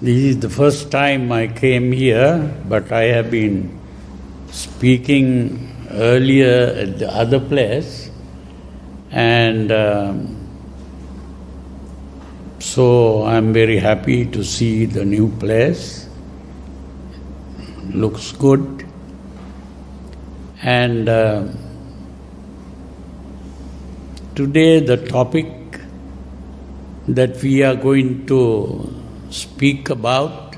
This is the first time I came here, but I have been speaking earlier at the other place, and so I'm very happy to see the new place. Looks good, and today the topic that we are going to speak about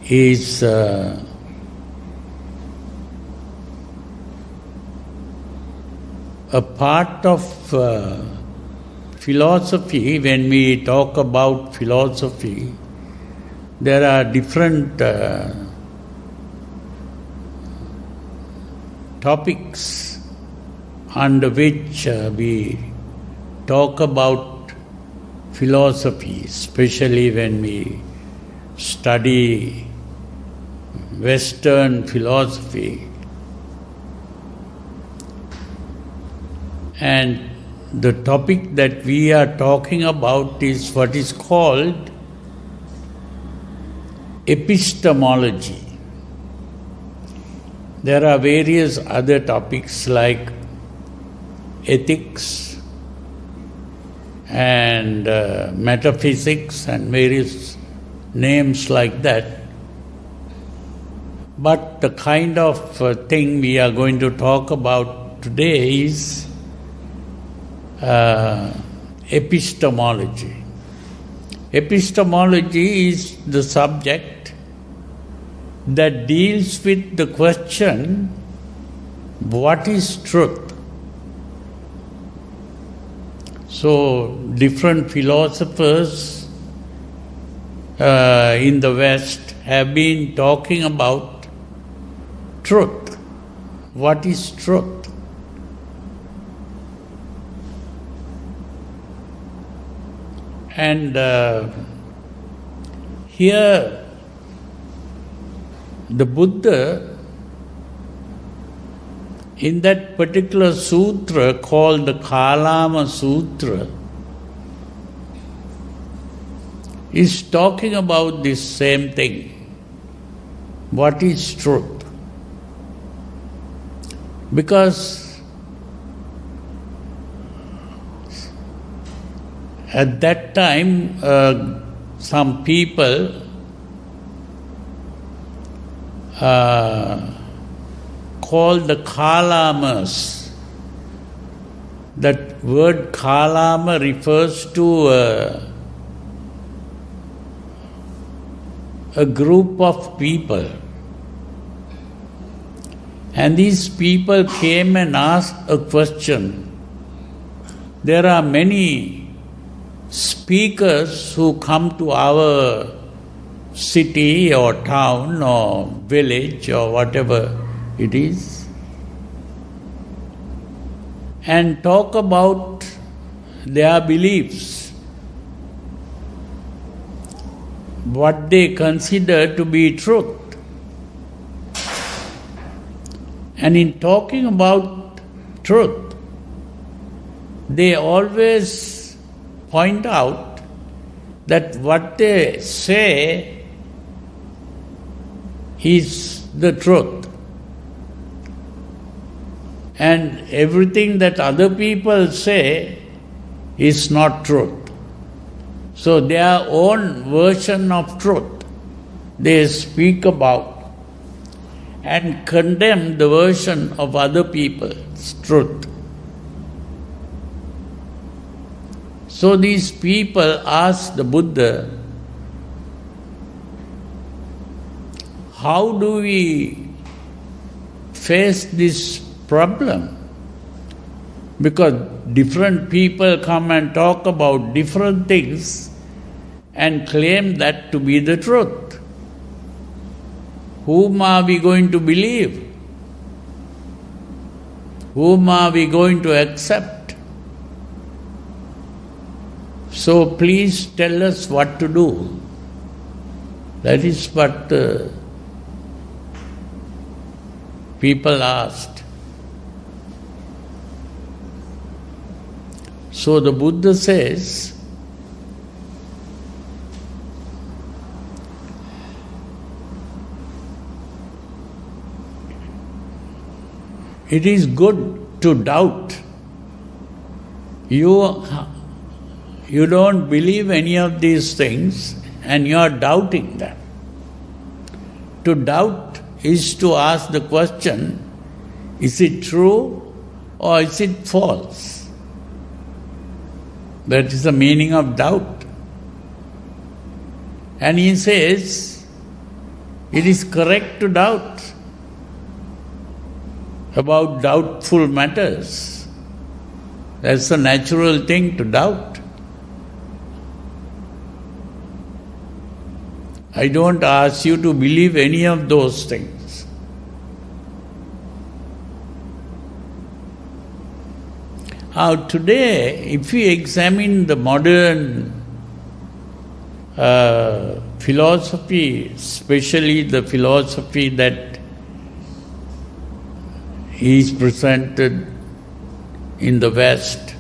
is a part of philosophy. When we talk about philosophy, there are different topics under which we talk about philosophy, especially when we study Western philosophy. And the topic that we are talking about is what is called epistemology. There are various other topics like ethics and metaphysics and various names like that. But the kind of thing we are going to talk about today is epistemology. Epistemology is the subject that deals with the question, what is truth? So, different philosophers in the West have been talking about truth. What is truth? And here, the Buddha, in that particular sutra called the Kalama Sutra, is talking about this same thing. What is truth? Because at that time, some people called the Kalamas. That word Kalama refers to a group of people. And these people came and asked a question. There are many speakers who come to our city or town or village or whatever it is, and talk about their beliefs, what they consider to be truth. And in talking about truth, they always point out that what they say is the truth. And everything that other people say is not truth. So their own version of truth they speak about and condemn the version of other people's truth. So these people ask the Buddha, how do we face this problem? Because different people come and talk about different things and claim that to be the truth. Whom are we going to believe? Whom are we going to accept? So please tell us what to do. That is what people asked. So the Buddha says, it is good to doubt. You don't believe any of these things and you are doubting them. To doubt is to ask the question, is it true or is it false? That is the meaning of doubt. And he says, it is correct to doubt about doubtful matters. That's a natural thing to doubt. I don't ask you to believe any of those things. Now today, if we examine the modern philosophy, especially the philosophy that is presented in the West,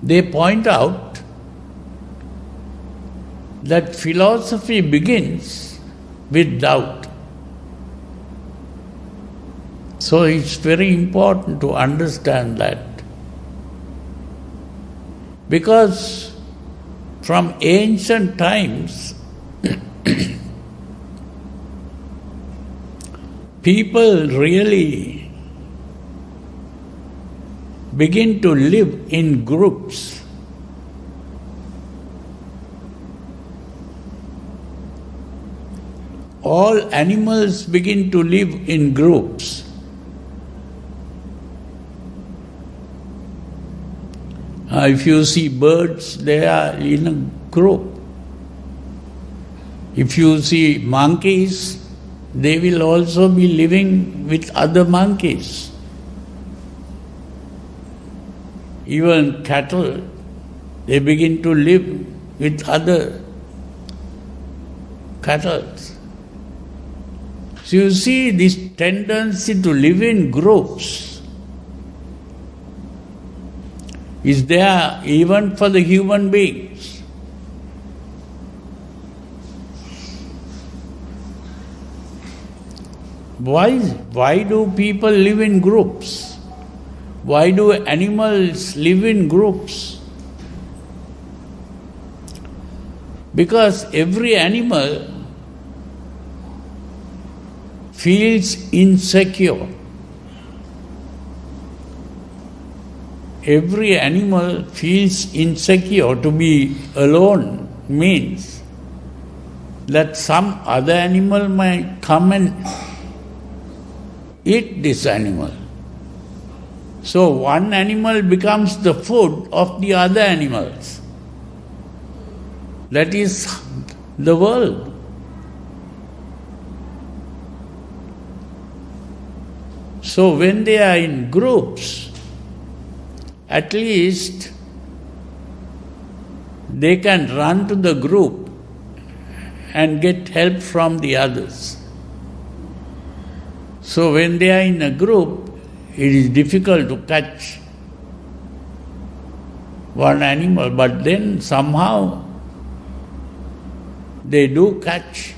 they point out that philosophy begins with doubt. So it's very important to understand that. Because from ancient times, people really begin to live in groups. All animals begin to live in groups. If you see birds, they are in a group. If you see monkeys, they will also be living with other monkeys. Even cattle, they begin to live with other cattle. So you see this tendency to live in groups is there even for the human beings. Why do people live in groups? Why do animals live in groups? Because every animal feels insecure. Every animal feels insecure. To be alone means that some other animal might come and eat this animal. So one animal becomes the food of the other animals. That is the world. So when they are in groups, at least they can run to the group and get help from the others. So when they are in a group, it is difficult to catch one animal, but then somehow they do catch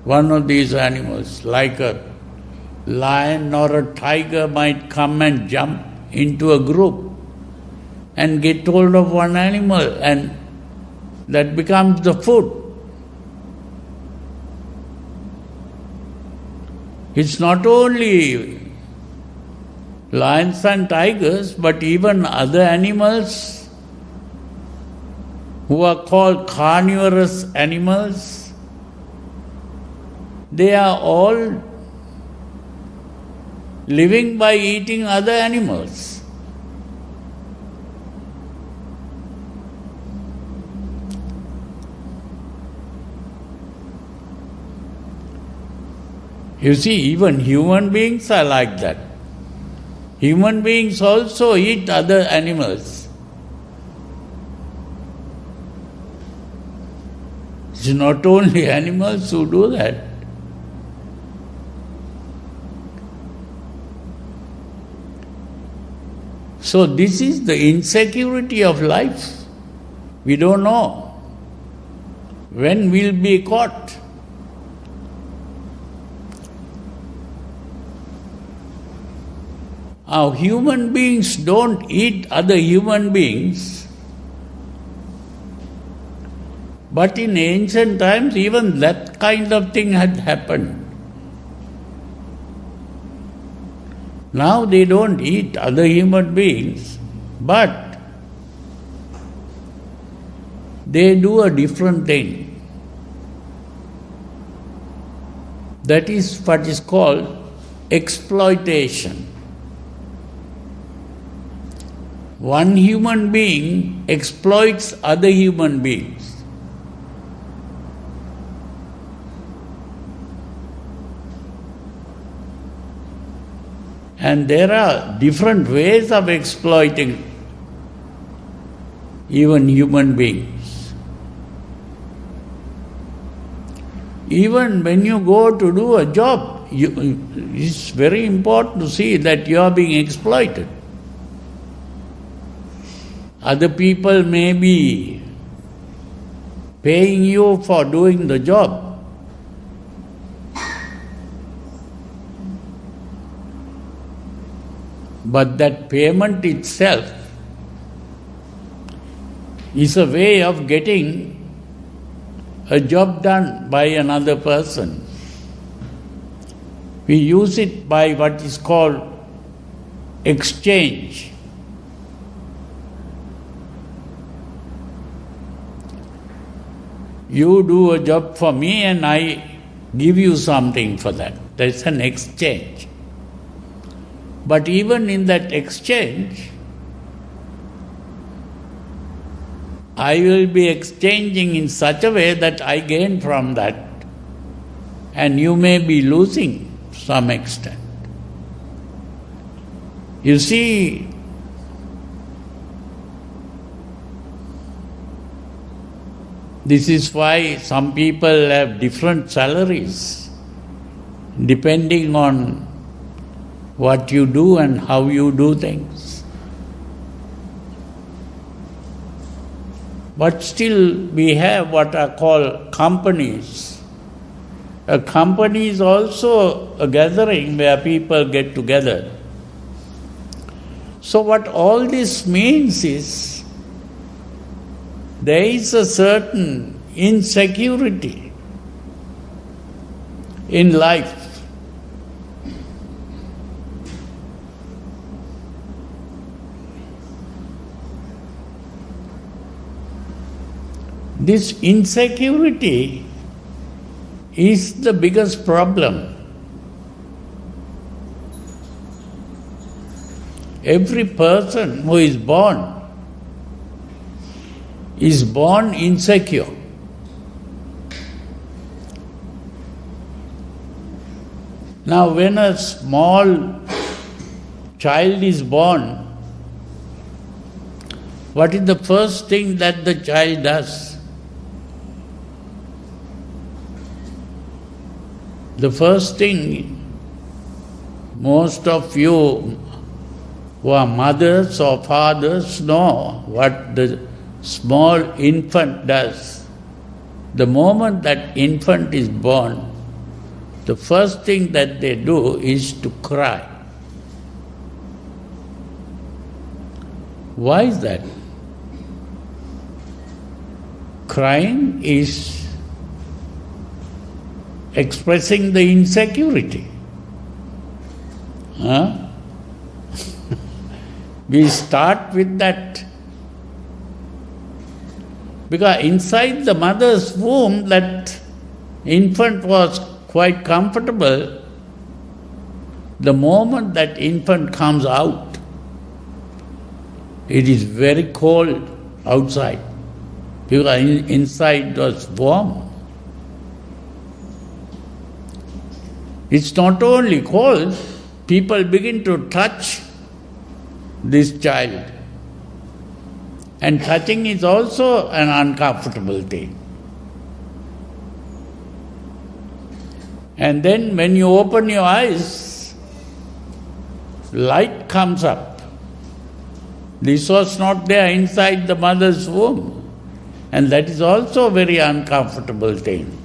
one of these animals, like a lion or a tiger might come and jump into a group and get hold of one animal, and that becomes the food. It's not only lions and tigers, but even other animals who are called carnivorous animals, they are all living by eating other animals. You see, even human beings are like that. Human beings also eat other animals. It's not only animals who do that. So this is the insecurity of life. We don't know when we'll be caught. Our human beings don't eat other human beings, but in ancient times even that kind of thing had happened. Now they don't eat other human beings, but they do a different thing. That is what is called exploitation. One human being exploits other human beings. And there are different ways of exploiting even human beings. Even when you go to do a job, it's very important to see that you are being exploited. Other people may be paying you for doing the job. But that payment itself is a way of getting a job done by another person. We use it by what is called exchange. You do a job for me and I give you something for that. That's an exchange. But even in that exchange, I will be exchanging in such a way that I gain from that, and you may be losing to some extent. You see, this is why some people have different salaries depending on what you do and how you do things. But still we have what are called companies. A company is also a gathering where people get together. So what all this means is, there is a certain insecurity in life. This insecurity is the biggest problem. Every person who is born insecure. Now, when a small child is born, what is the first thing that the child does? The first thing, most of you who are mothers or fathers know what the small infant does. The moment that infant is born, the first thing that they do is to cry. Why is that? Crying is expressing the insecurity. We start with that. Because inside the mother's womb, that infant was quite comfortable. The moment that infant comes out, it is very cold outside. Because inside was warm. It's not only cold, people begin to touch this child. And touching is also an uncomfortable thing. And then when you open your eyes, light comes up. This was not there inside the mother's womb. And that is also a very uncomfortable thing.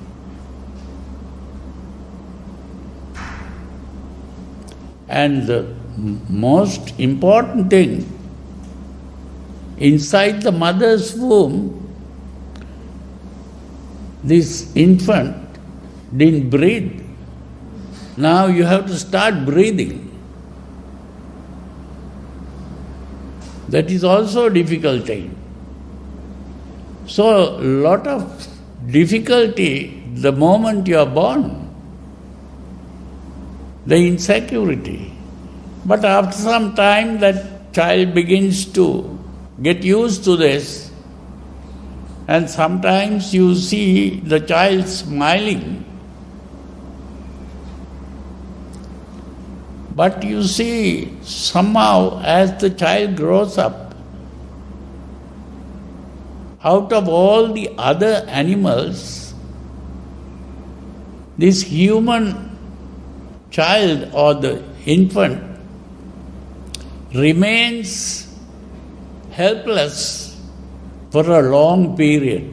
And the most important thing, inside the mother's womb, this infant didn't breathe. Now you have to start breathing. That is also a difficult thing. So, lot of difficulty the moment you are born, the insecurity. But after some time, that child begins to get used to this, and sometimes you see the child smiling. But you see, somehow, as the child grows up, out of all the other animals, this human child or the infant remains helpless for a long period.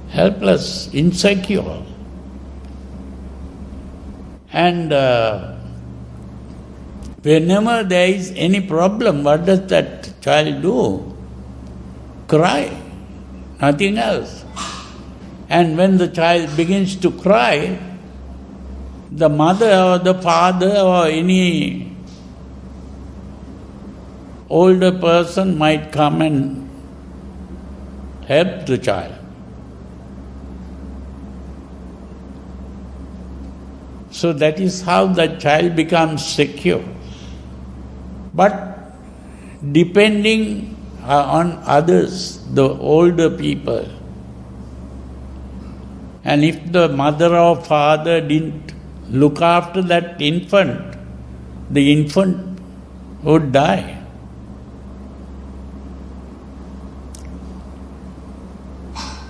Helpless, insecure. And whenever there is any problem, what does that child do? Cry, nothing else. And when the child begins to cry, the mother or the father or any older person might come and help the child. So that is how the child becomes secure. But depending on others, the older people, and if the mother or father didn't look after that infant, the infant would die.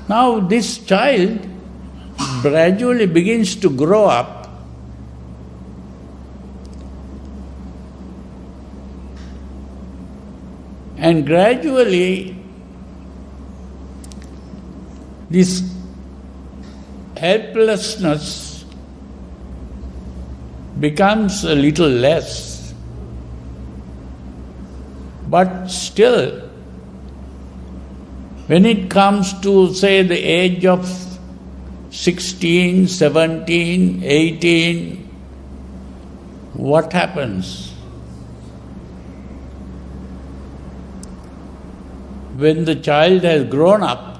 Now this child gradually begins to grow up, and gradually this helplessness becomes a little less. But still, when it comes to, say, the age of 16, 17, 18, what happens? When the child has grown up,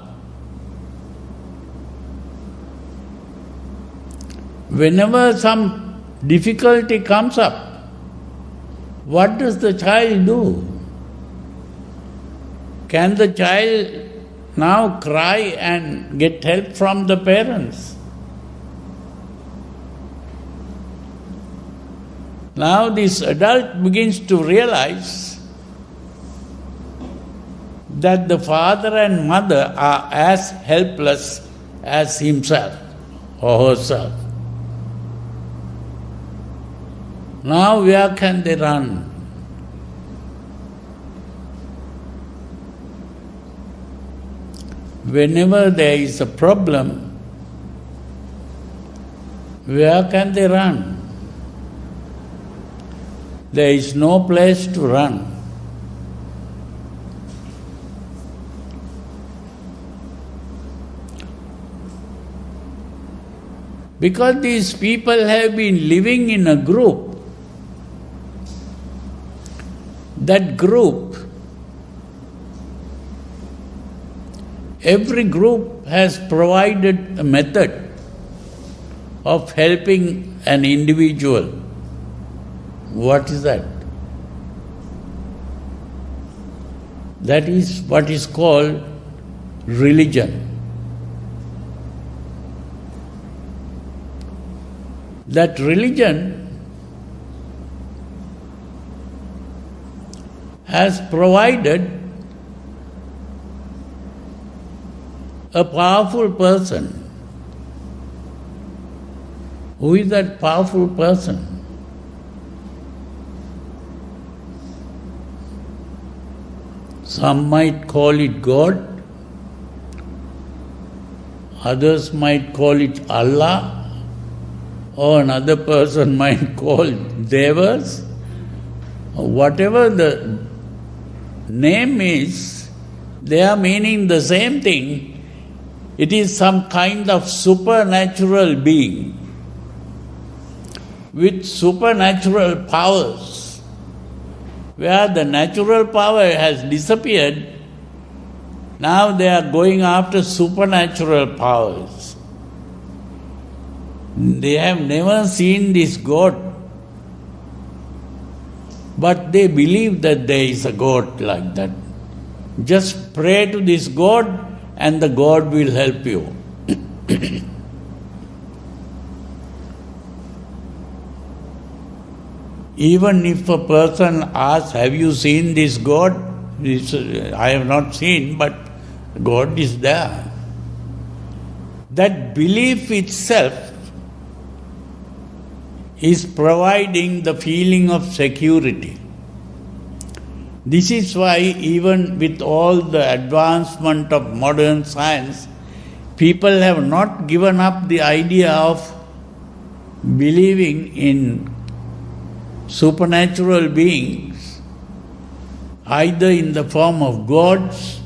whenever some difficulty comes up, what does the child do? Can the child now cry and get help from the parents? Now this adult begins to realize that the father and mother are as helpless as himself or herself. Now where can they run? Whenever there is a problem, where can they run? There is no place to run. Because these people have been living in a group, that group, every group has provided a method of helping an individual. What is that? That is what is called religion. That religion has provided a powerful person. Who is that powerful person? Some might call it God, others might call it Allah, or another person might call Devas, or whatever the name is, they are meaning the same thing. It is some kind of supernatural being with supernatural powers. Where the natural power has disappeared, now they are going after supernatural powers. They have never seen this God, but they believe that there is a God like that. Just pray to this God and the God will help you. Even if a person asks, have you seen this God? I have not seen, but God is there. That belief itself is providing the feeling of security. This is why even with all the advancement of modern science, people have not given up the idea of believing in supernatural beings, either in the form of gods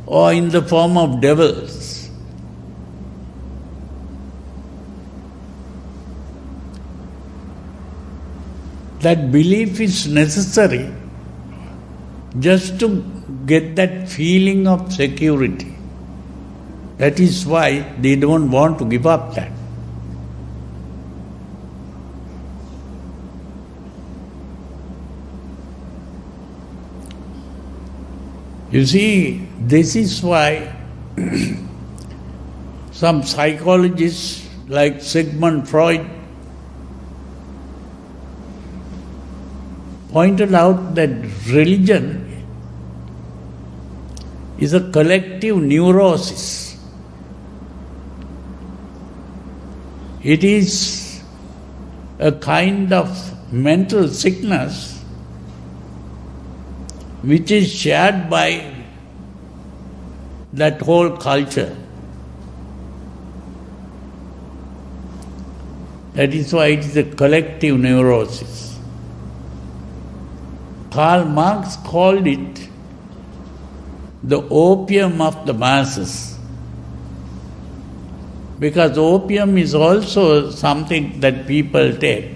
or in the form of devils. That belief is necessary just to get that feeling of security. That is why they don't want to give up that. You see, this is why some psychologists like Sigmund Freud pointed out that religion is a collective neurosis. It is a kind of mental sickness which is shared by that whole culture. That is why it is a collective neurosis. Karl Marx called it the opium of the masses, because opium is also something that people take,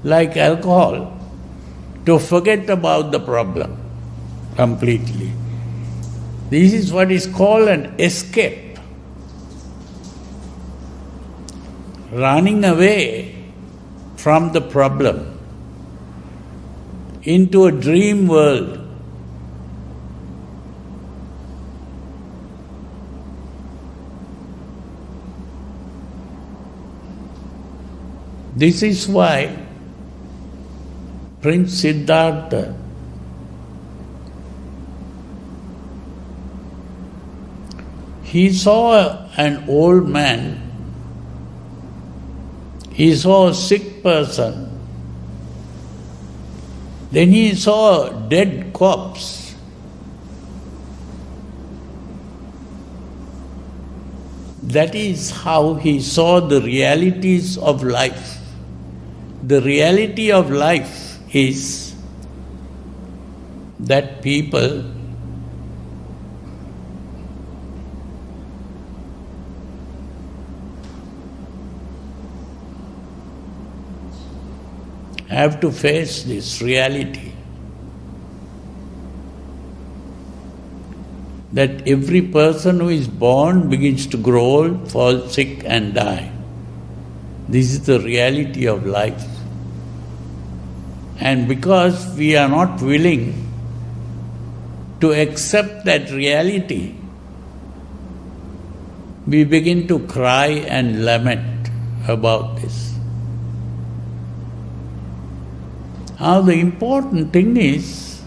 like alcohol, to forget about the problem completely. This is what is called an escape. Running away from the problem into a dream world. This is why Prince Siddhartha he saw an old man, he saw a sick person, then he saw a dead corpse. That is how he saw the realities of life. The reality of life is that people have to face this reality, that every person who is born begins to grow old, fall sick and die. This is the reality of life. And because we are not willing to accept that reality, we begin to cry and lament about this. Now the important thing is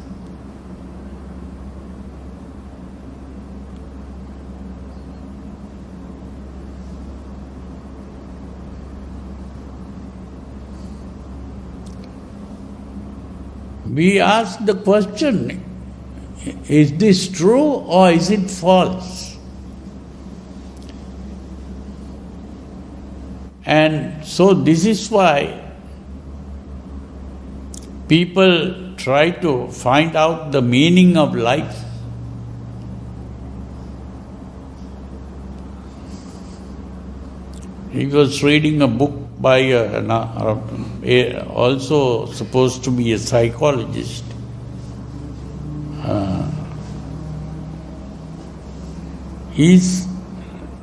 we ask the question, is this true or is it false? And so this is why people try to find out the meaning of life. He was reading a book by also supposed to be a psychologist. He's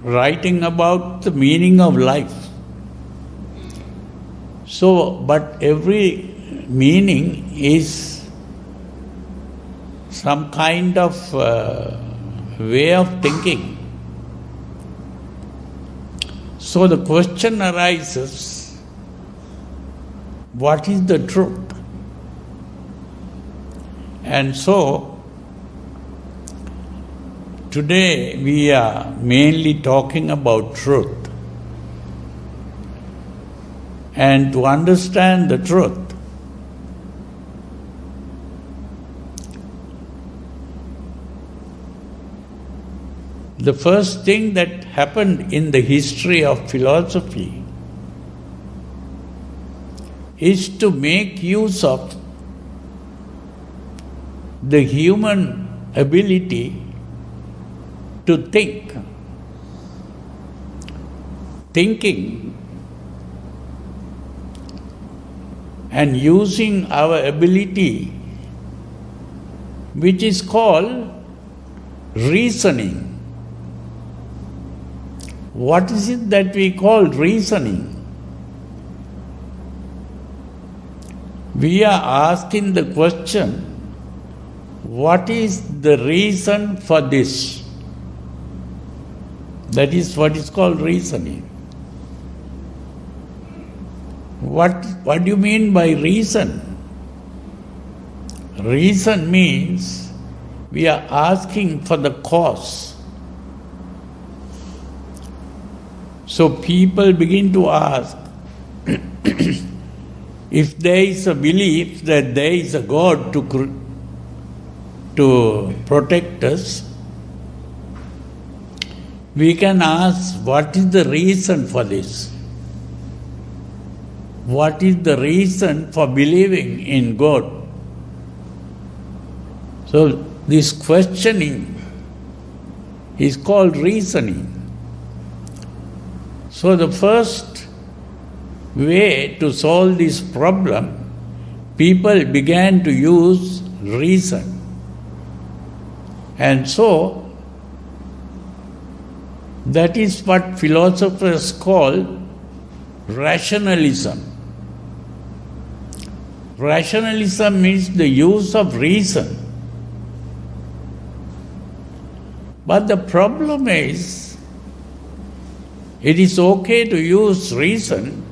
writing about the meaning of life. So, but every meaning is some kind of way of thinking. So the question arises, what is the truth? And so, today we are mainly talking about truth. And to understand the truth, the first thing that happened in the history of philosophy is to make use of the human ability to think. Thinking and using our ability, which is called reasoning. What is it that we call reasoning? We are asking the question, what is the reason for this? That is what is called reasoning. What do you mean by reason? Reason means we are asking for the cause. So people begin to ask, if there is a belief that there is a God to protect us, we can ask, what is the reason for this? What is the reason for believing in God? So this questioning is called reasoning. So the first way to solve this problem, people began to use reason. And so that is what philosophers call rationalism. Rationalism means the use of reason. But the problem is, it is okay to use reason,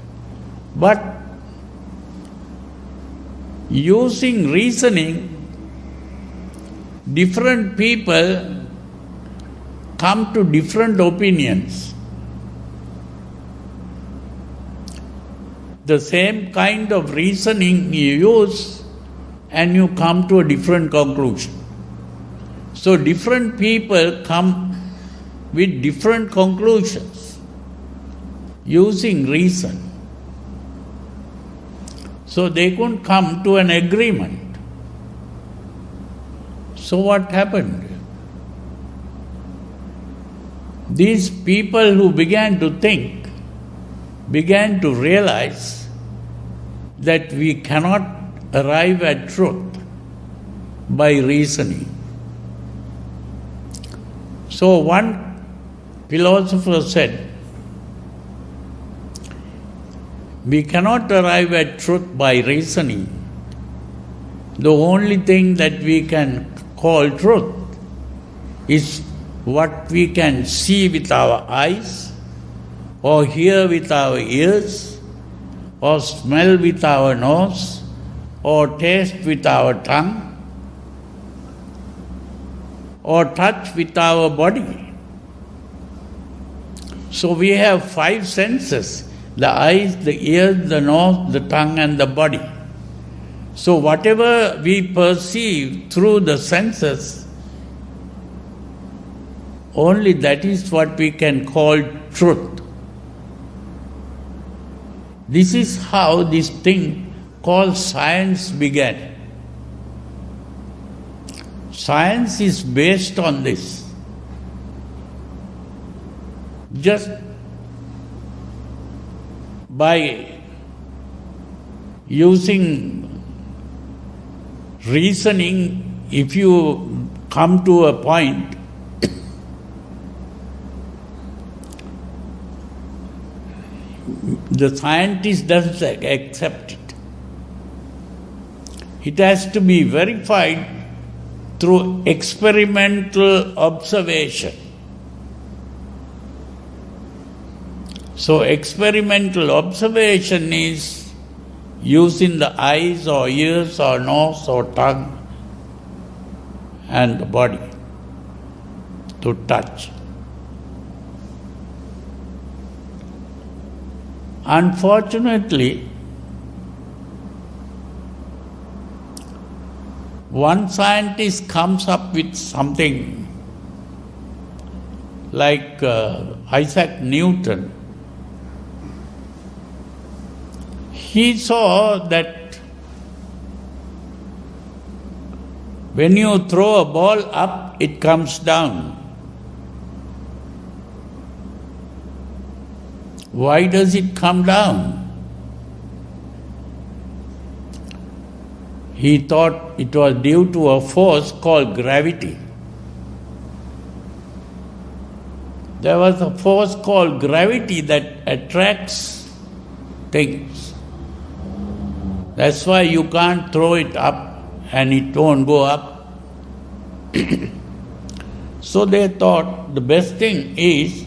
but using reasoning, different people come to different opinions. The same kind of reasoning you use and you come to a different conclusion. So different people come with different conclusions using reason. So they couldn't come to an agreement. So what happened? These people who began to think began to realize that we cannot arrive at truth by reasoning. So one philosopher said, we cannot arrive at truth by reasoning. The only thing that we can call truth is what we can see with our eyes, or hear with our ears, or smell with our nose, or taste with our tongue, or touch with our body. So we have 5 senses: the eyes, the ears, the nose, the tongue, and the body. So whatever we perceive through the senses, only that is what we can call truth. This is how this thing called science began. Science is based on this. Just by using reasoning, if you come to a point, the scientist doesn't accept it. It has to be verified through experimental observation. So experimental observation is using the eyes or ears or nose or tongue and the body to touch. Unfortunately, one scientist comes up with something like Isaac Newton. He saw that when you throw a ball up, it comes down. Why does it come down? He thought it was due to a force called gravity. There was a force called gravity that attracts things. That's why you can't throw it up and it won't go up. So they thought the best thing is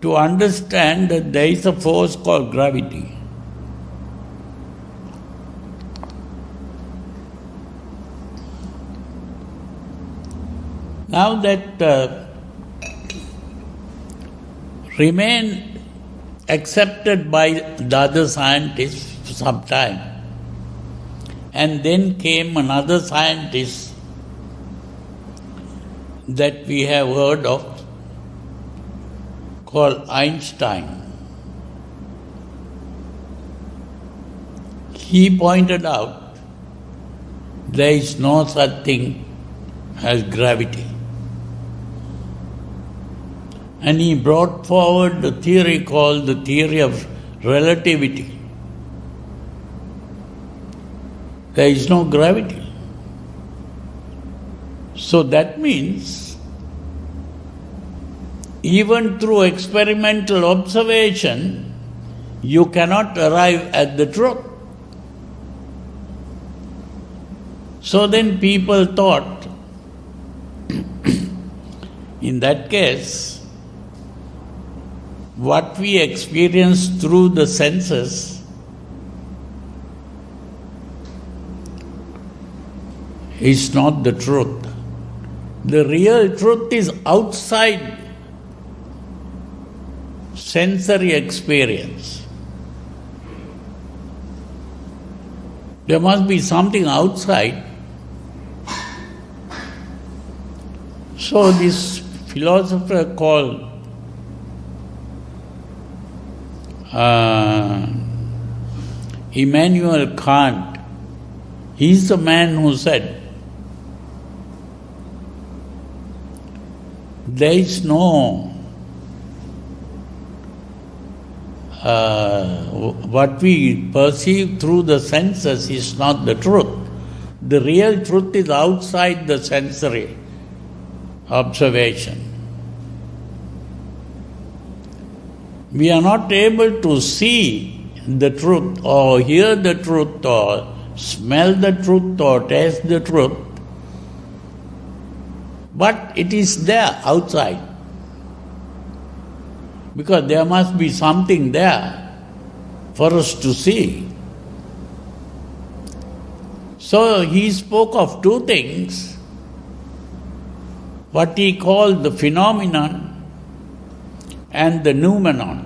to understand that there is a force called gravity. Now that remained accepted by the other scientists for some time, and then came another scientist that we have heard of, called Einstein. He pointed out there is no such thing as gravity. And he brought forward the theory called the theory of relativity. There is no gravity. So that means even through experimental observation, you cannot arrive at the truth. So then people thought, in that case, what we experience through the senses is not the truth. The real truth is outside sensory experience. There must be something outside. So this philosopher called Immanuel Kant, he's the man who said, there is no what we perceive through the senses is not the truth. The real truth is outside the sensory observation. We are not able to see the truth or hear the truth or smell the truth or taste the truth, but it is there outside. Because there must be something there for us to see. So he spoke of two things, what he called the phenomenon and the noumenon.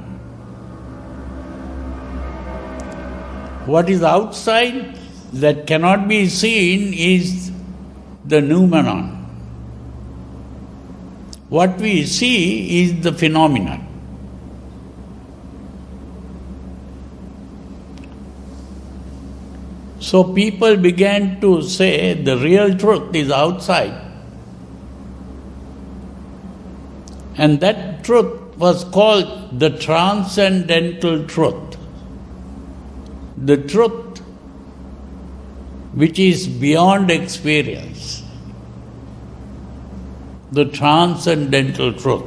What is outside that cannot be seen is the noumenon. what we see is the phenomenon. So people began to say the real truth is outside. And that truth was called the transcendental truth. The truth which is beyond experience. The transcendental truth.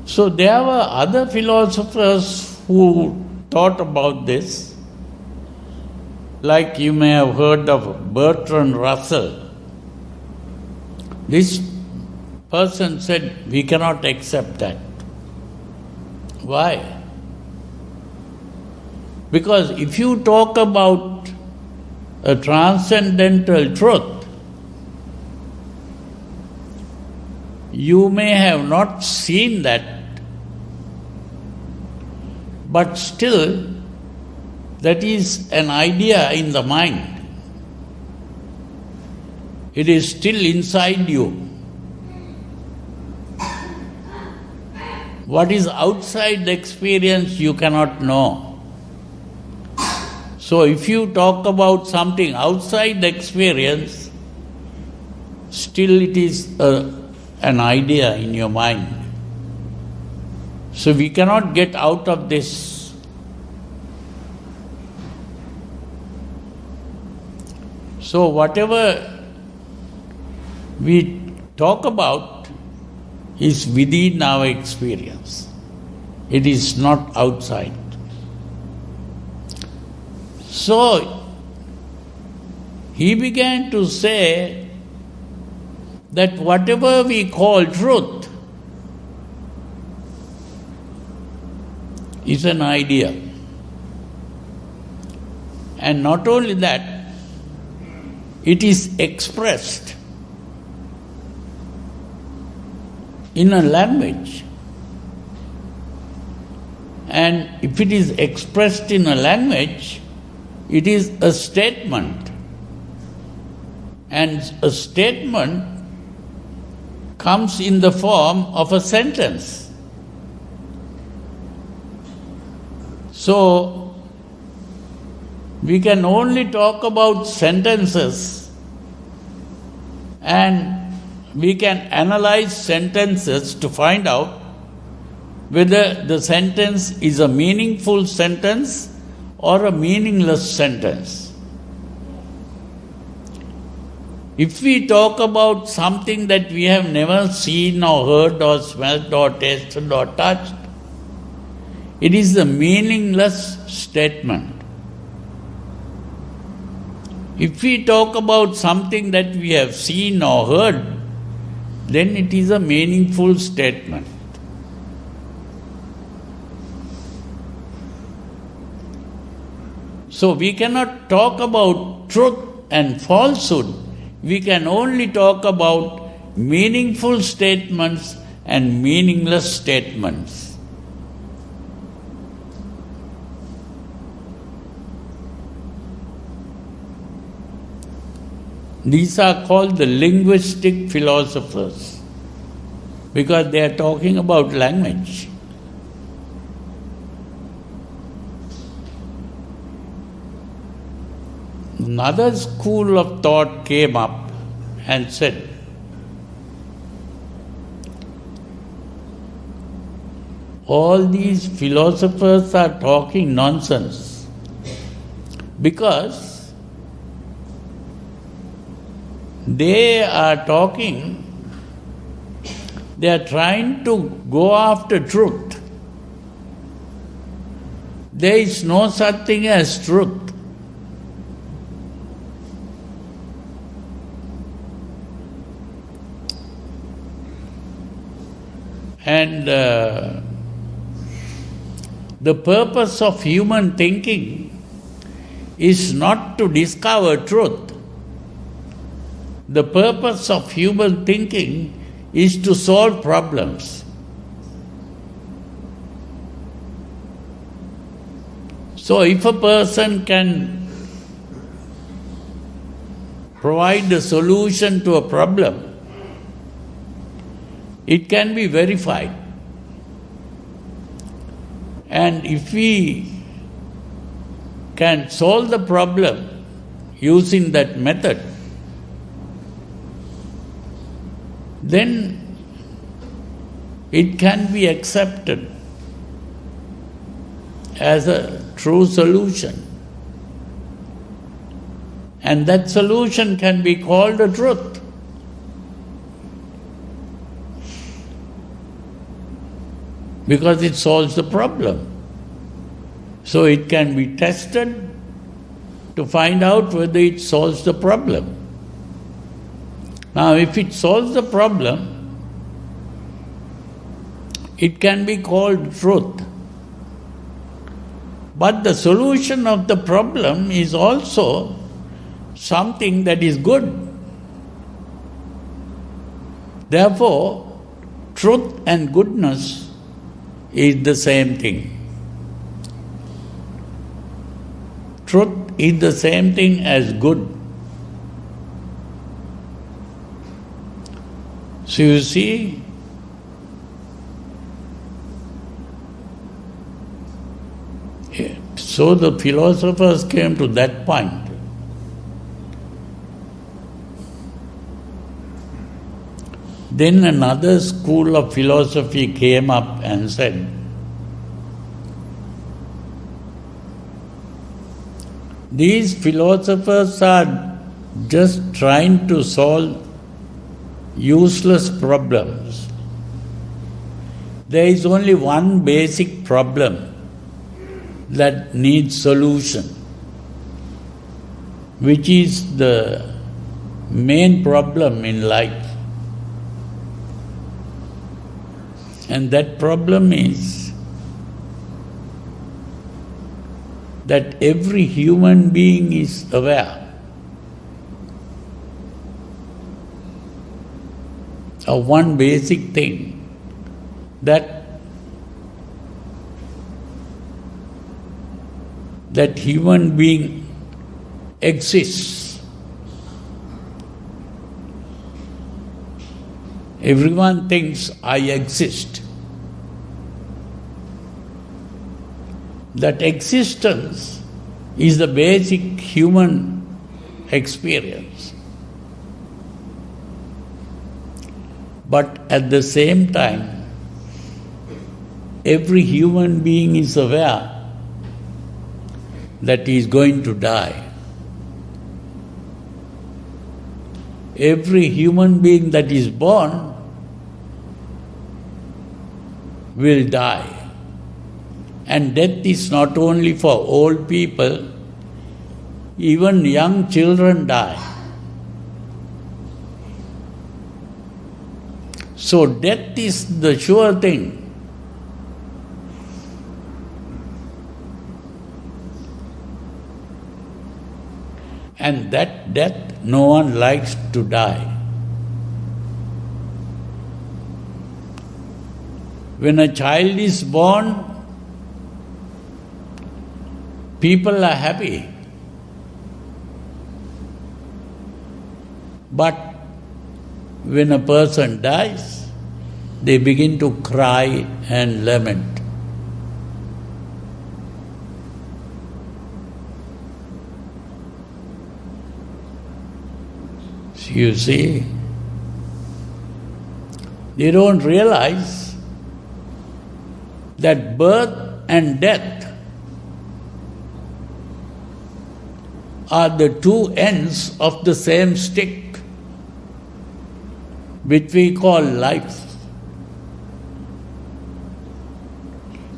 So there were other philosophers who thought about this, like you may have heard of Bertrand Russell. This person said, we cannot accept that. Why? Because if you talk about a transcendental truth, you may have not seen that, but still that is an idea in the mind. It is still inside you. What is outside the experience you cannot know. So if you talk about something outside the experience, still it is an idea in your mind. So we cannot get out of this. So whatever we talk about is within our experience. It is not outside. So he began to say that whatever we call truth is an idea. And not only that, it is expressed in a language. And if it is expressed in a language, it is a statement. And a statement comes in the form of a sentence. So, we can only talk about sentences, and we can analyze sentences to find out whether the sentence is a meaningful sentence or a meaningless sentence. If we talk about something that we have never seen or heard or smelt or tasted or touched, it is a meaningless statement. If we talk about something that we have seen or heard, then it is a meaningful statement. So we cannot talk about truth and falsehood. We can only talk about meaningful statements and meaningless statements. These are called the linguistic philosophers because they are talking about language. Another school of thought came up and said, all these philosophers are talking nonsense because they are trying to go after truth. There is no such thing as truth. And the purpose of human thinking is not to discover truth. The purpose of human thinking is to solve problems. So if a person can provide a solution to a problem, it can be verified. And if we can solve the problem using that method, then it can be accepted as a true solution. And that solution can be called a truth. Because it solves the problem. So it can be tested to find out whether it solves the problem. Now, if it solves the problem, it can be called truth. But the solution of the problem is also something that is good. Therefore, truth and goodness is the same thing. Truth is the same thing as good. So you see, so the philosophers came to that point. Then another school of philosophy came up and said, these philosophers are just trying to solve useless problems. There is only one basic problem that needs solution, which is the main problem in life. And that problem is that every human being is aware of one basic thing, that human being exists. Everyone thinks, I exist. That existence is the basic human experience. But at the same time, every human being is aware that he is going to die. Every human being that is born will die. And death is not only for old people, even young children die. So death is the sure thing. And that death, no one likes to die. When a child is born, people are happy. But when a person dies, they begin to cry and lament. You see, they don't realize that birth and death are the two ends of the same stick, which we call life.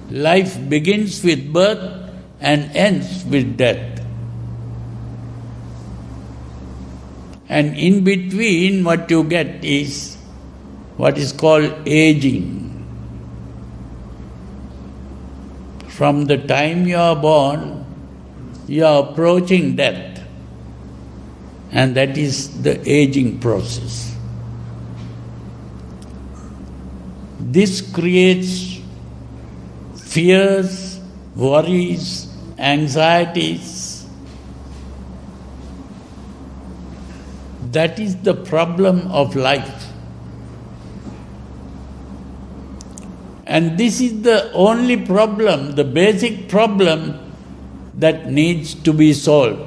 Life begins with birth and ends with death. And in between, what you get is what is called aging. From the time you are born, you are approaching death. And that is the aging process. This creates fears, worries, anxieties. That is the problem of life. And this is the only problem, the basic problem that needs to be solved.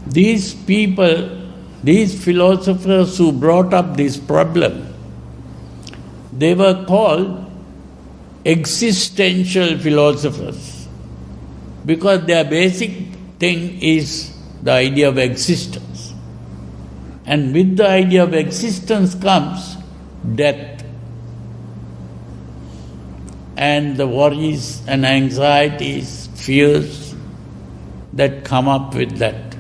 These people, these philosophers who brought up this problem, they were called existential philosophers because their basic thing is the idea of existence. And with the idea of existence comes death and the worries and anxieties, fears that come up with that.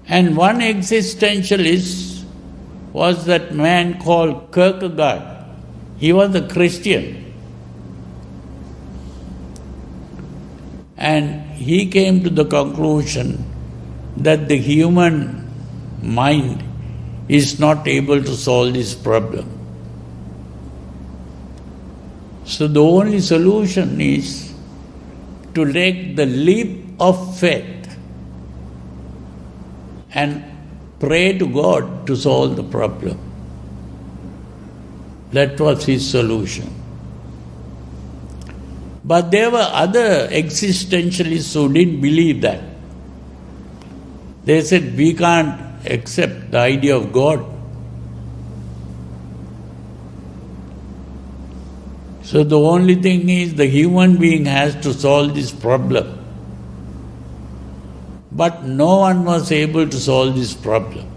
And one existentialist was that man called Kierkegaard. He was a Christian. And he came to the conclusion that the human mind is not able to solve this problem. So the only solution is to take the leap of faith and pray to God to solve the problem. That was his solution. But there were other existentialists who didn't believe that. They said, we can't accept the idea of God. So the only thing is the human being has to solve this problem. But no one was able to solve this problem.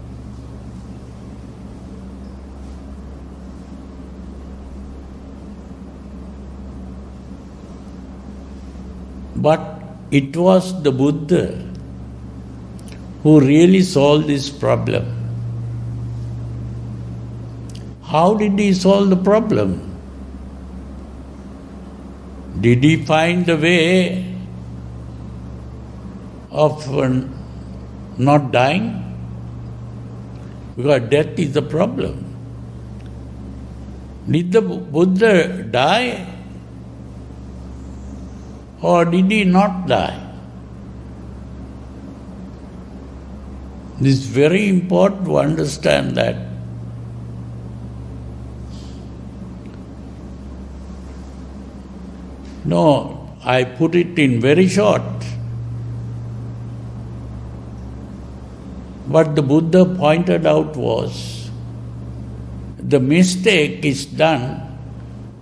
But it was the Buddha who really solved this problem. How did he solve the problem? Did he find a way of not dying? Because death is the problem. Did the Buddha die? Or did he not die? It is very important to understand that. No, I put it in very short. What the Buddha pointed out was the mistake is done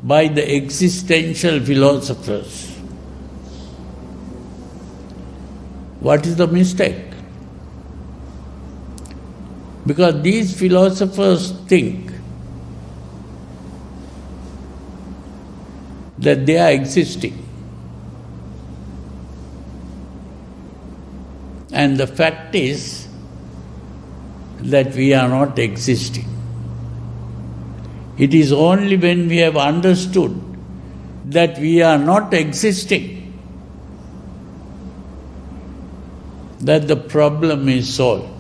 by the existential philosophers. What is the mistake? Because these philosophers think that they are existing. And the fact is that we are not existing. It is only when we have understood that we are not existing that the problem is solved.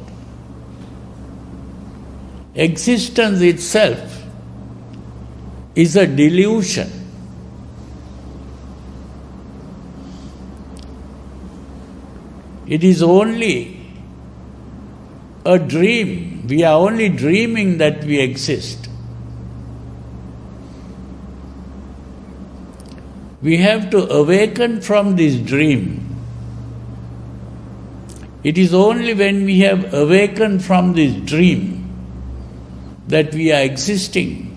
Existence itself is a delusion. It is only a dream. We are only dreaming that we exist. We have to awaken from this dream. It is only when we have awakened from this dream that we are existing.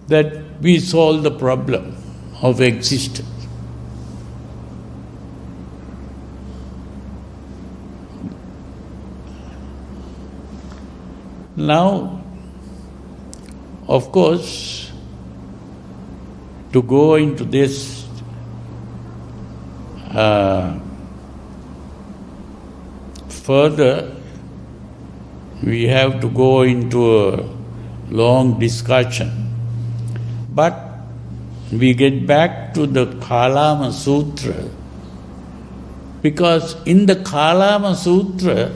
That we solve the problem of existence. Now, of course, to go into this further, we have to go into a long discussion. But we get back to the Kalama Sutra Because in the Kalama Sutra,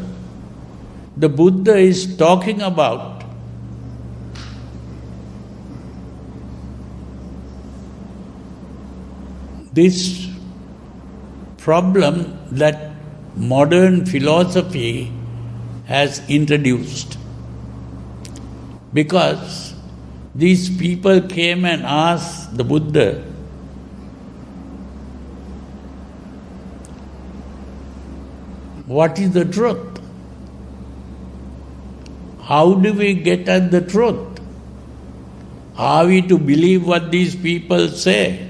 the Buddha is talking about this problem that modern philosophy has introduced. Because these people came and asked the Buddha, what is the truth? How do we get at the truth? Are we to believe what these people say?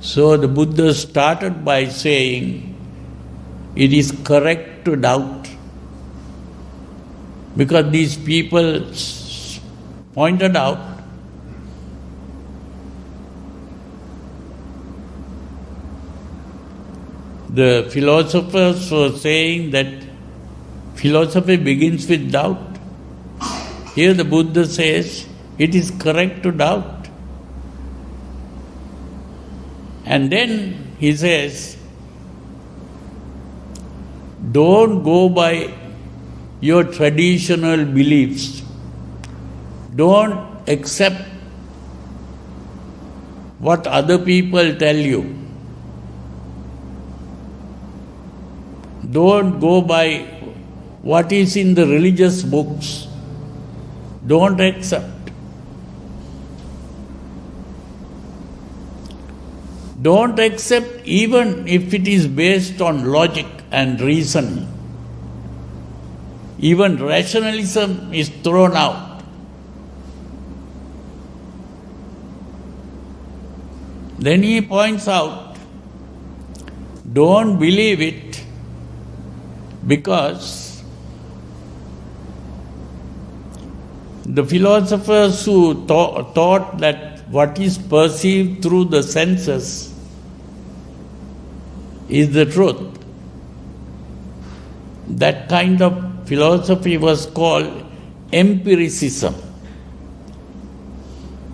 So the Buddha started by saying, it is correct to doubt. Because these people pointed out the philosophers were saying that philosophy begins with doubt. Here the Buddha says, it is correct to doubt. And then he says, don't go by your traditional beliefs. Don't accept what other people tell you. Don't go by what is in the religious books. Don't accept. Don't accept even if it is based on logic and reason. Even rationalism is thrown out. Then he points out, don't believe it because the philosophers who thought that what is perceived through the senses is the truth, that kind of philosophy was called empiricism.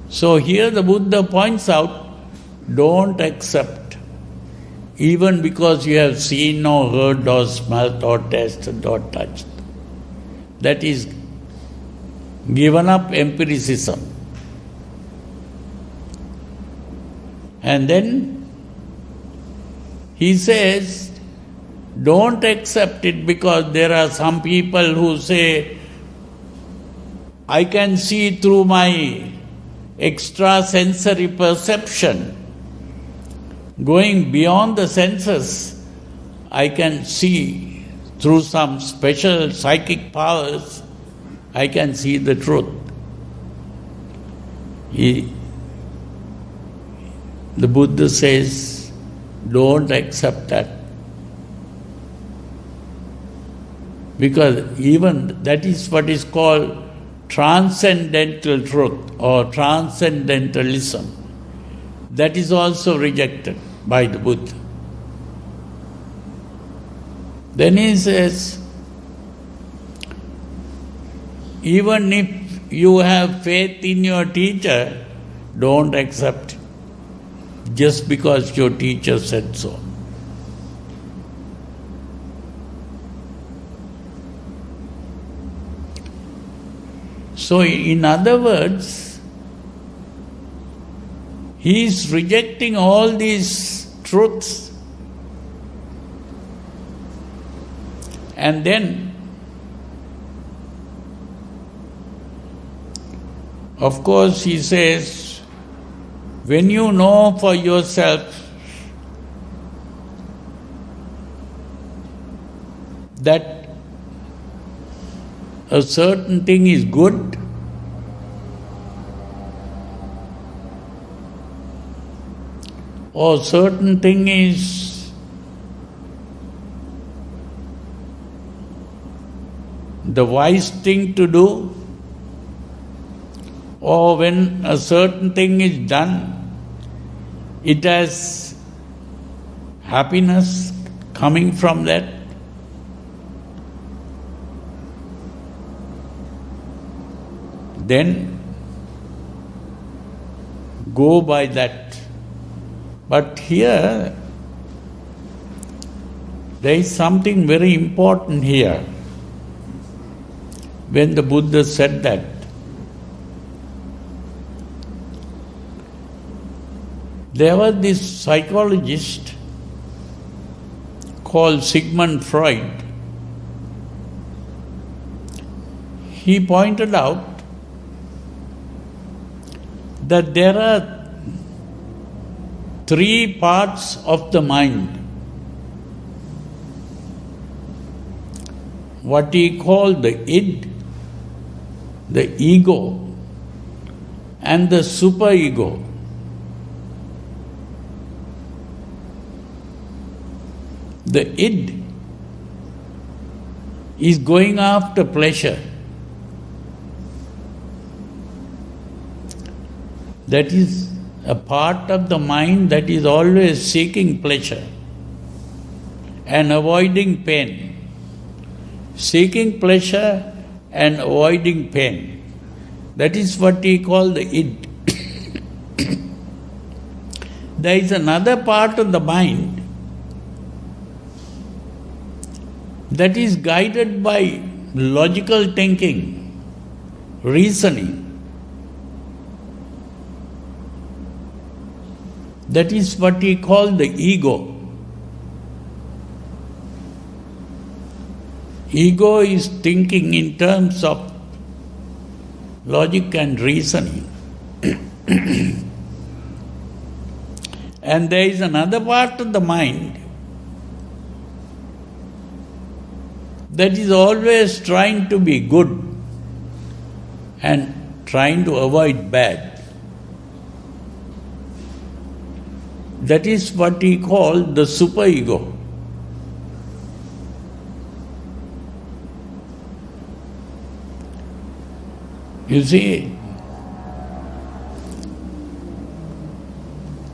So here the Buddha points out, don't accept, even because you have seen or heard or smelt or tasted or touched. That is given up empiricism. And then he says, don't accept it because there are some people who say, I can see through my extrasensory perception. Going beyond the senses, I can see through some special psychic powers, I can see the truth. The Buddha says, don't accept that. Because even that is what is called transcendental truth or transcendentalism. That is also rejected by the Buddha. Then he says, even if you have faith in your teacher, don't accept just because your teacher said so. So in other words, he is rejecting all these truths, and then, of course, he says, when you know for yourself that a certain thing is good, or certain thing is the wise thing to do, or when a certain thing is done, it has happiness coming from that. Then go by that. But here There is something very important here. When the Buddha said that, there was this psychologist called Sigmund Freud. He pointed out that there are three parts of the mind. What he called the id, the ego, and the superego. The id is going after pleasure. That is a part of the mind that is always seeking pleasure and avoiding pain. Seeking pleasure and avoiding pain. That is what he called the id. There is another part of the mind that is guided by logical thinking, reasoning. That is what he called the ego. Ego is thinking in terms of logic and reasoning. And there is another part of the mind that is always trying to be good and trying to avoid bad. That is what he called the superego. You see,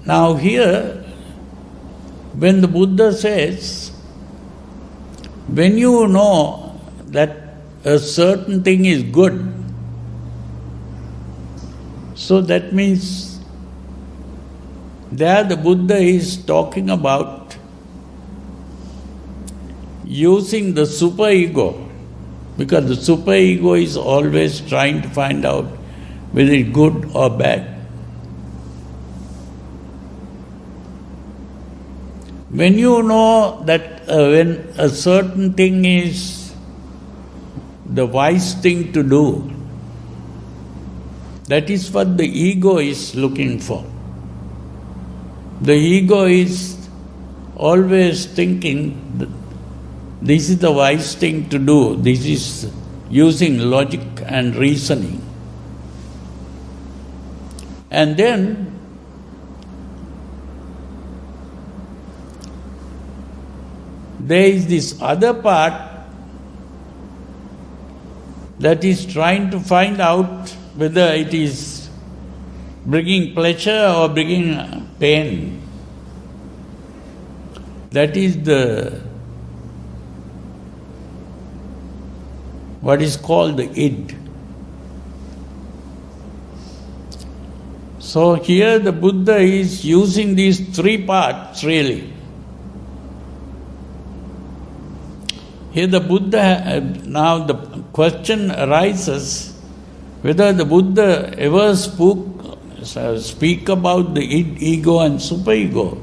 now here, when the Buddha says, when you know that a certain thing is good, so that means there the Buddha is talking about using the superego, because the superego is always trying to find out whether it's good or bad. When you know that when a certain thing is the wise thing to do, that is what the ego is looking for. The ego is always thinking that this is the wise thing to do. This is using logic and reasoning. And then there is this other part that is trying to find out whether it is bringing pleasure or bringing pain. That is what is called the id. So here the Buddha is using these three parts really. Here the Buddha, now the question arises whether the Buddha ever speak about the id, ego and superego.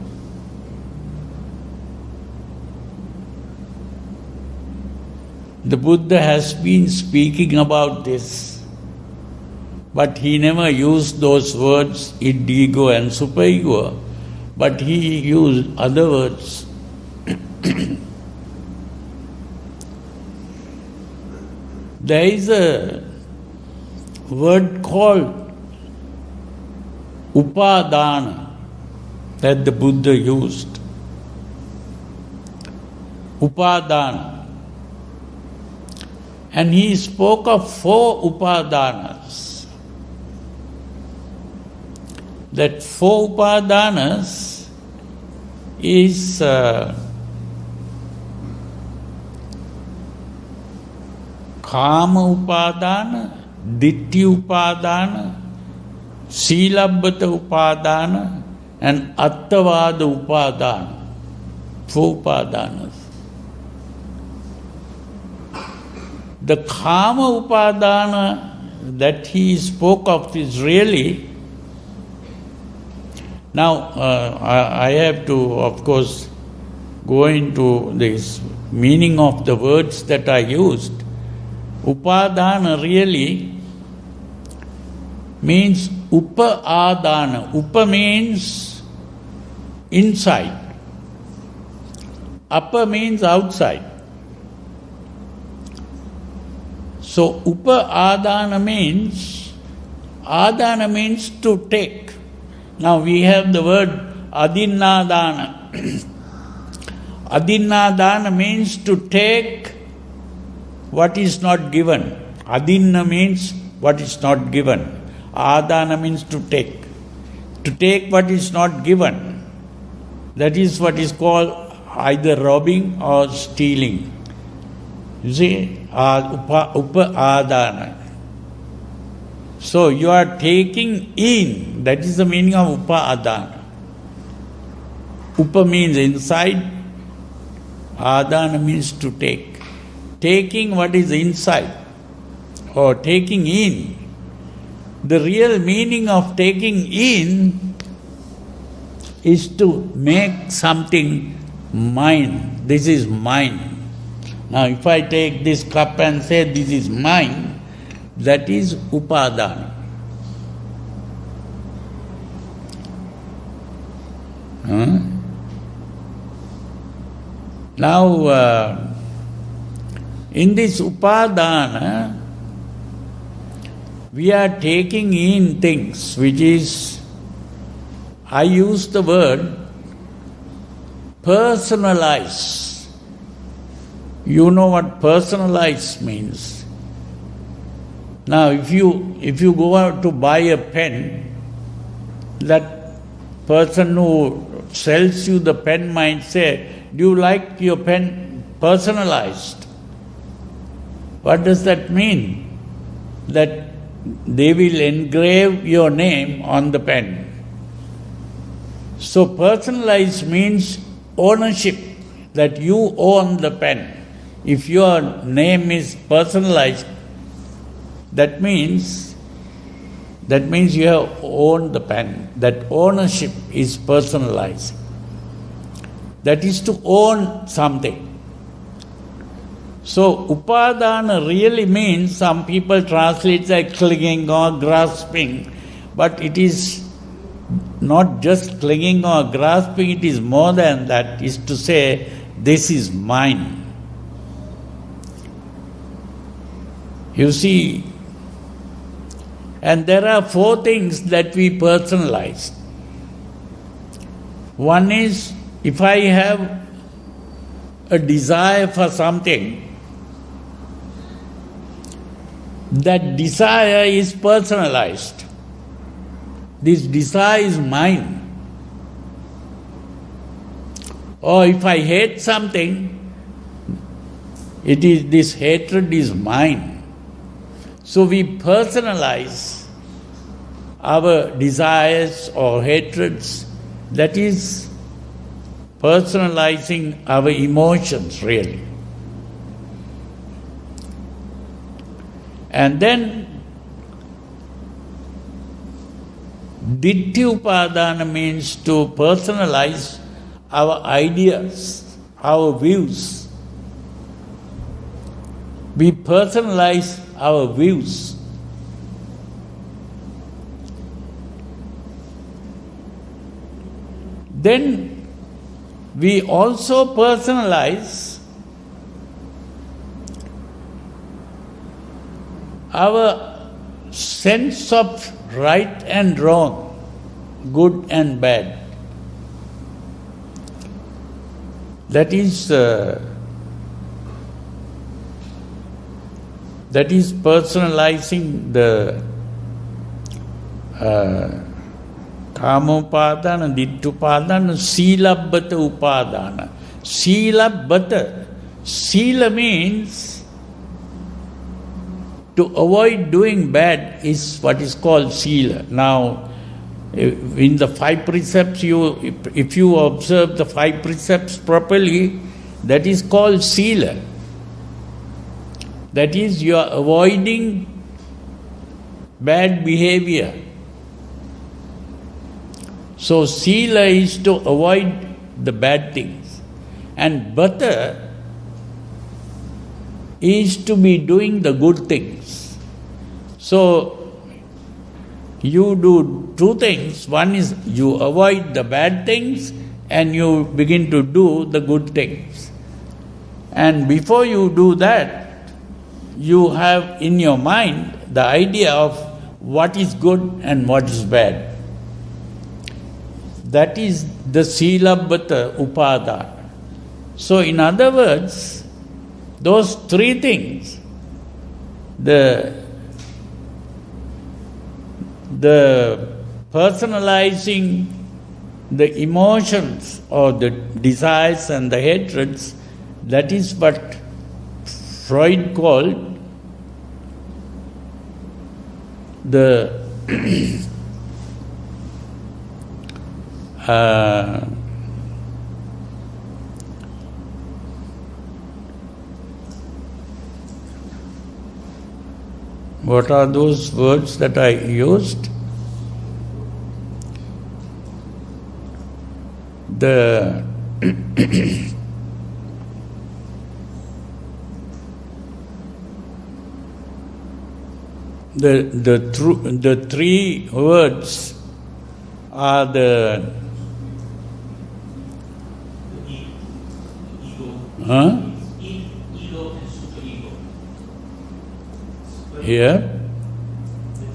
The Buddha has been speaking about this, but he never used those words, id, ego and superego, but he used other words. There is a word called upadana that the Buddha used. Upadana. And he spoke of 4 upadanas. That 4 upadanas is Kama upadana, Ditti upadana, Silabbata upadana and Attavada upadana. 4 upadanas. the Kama Upadana that he spoke of is really. Now, I have to, of course, go into this meaning of the words that I used. Upadana really means Upa-adana. Upa means inside. Apa means outside. So Upa-adana means to take. Now we have the word Adinadana. Adinadana means to take what is not given. Adinna means what is not given. Adana means to take. To take what is not given. That is what is called either robbing or stealing. You see, Upa-adana. So you are taking in, that is the meaning of Upa-adana. Upa means inside, adana means to take. Taking what is inside or taking in. The real meaning of taking in is to make something mine. This is mine. Now if I take this cup and say this is mine, that is Upadana. Now in this Upadana, we are taking in things which is, I use the word personalize. You know what personalize means. Now if you go out to buy a pen, that person who sells you the pen might say, do you like your pen personalized? What does that mean? That they will engrave your name on the pen. So personalized means ownership, that you own the pen. If your name is personalized, that means you have owned the pen. That ownership is personalized. That is to own something. So Upadana really means, some people translate like clinging or grasping, but it is not just clinging or grasping, it is more than that, is to say, this is mine. You see, and there are 4 things that we personalize. One is, if I have a desire for something, that desire is personalized. This desire is mine. Or if I hate something, this hatred is mine. So we personalize our desires or hatreds. That is personalizing our emotions, really. And then Ditti Upadana means to personalize our ideas, our views. We personalize our views. Then we also personalize our sense of right and wrong, good and bad. That is personalizing the Kamopadana, Dittupadana, Silabbata Upadana. Silabbata. Sila means to avoid doing bad is what is called Sila. Now, in the 5 precepts, if you observe the 5 precepts properly, that is called Sila. That is, you are avoiding bad behavior. So sila is to avoid the bad things. And bata is to be doing the good things. So you do two things. One is you avoid the bad things and you begin to do the good things. And before you do that, you have in your mind the idea of what is good and what is bad. That is the Silabbata Upadana. So in other words, those three things, the personalizing the emotions or the desires and the hatreds, that is what Freud called the what are those words that I used? The the three words are the Ego and superego. Here? The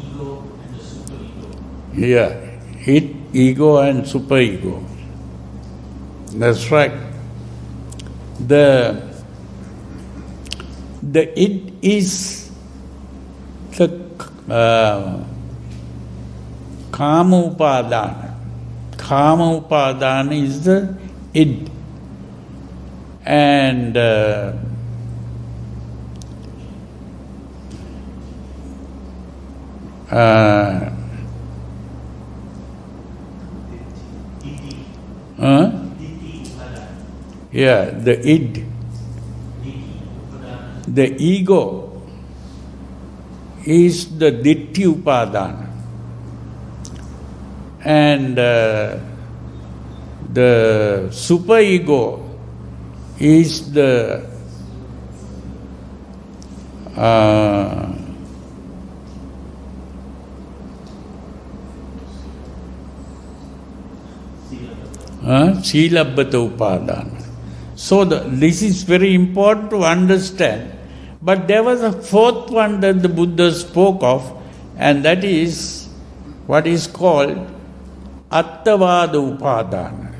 ego and the superego. Yeah. Ego and superego. That's right. The id is the Kama Upadana. Kama Upadana is the id. And yeah, the id. The ego is the Ditti Upadana. And the superego is the Silabbata Upadana. So this is very important to understand. But there was a fourth one that the Buddha spoke of, and that is what is called Attavada Upadana.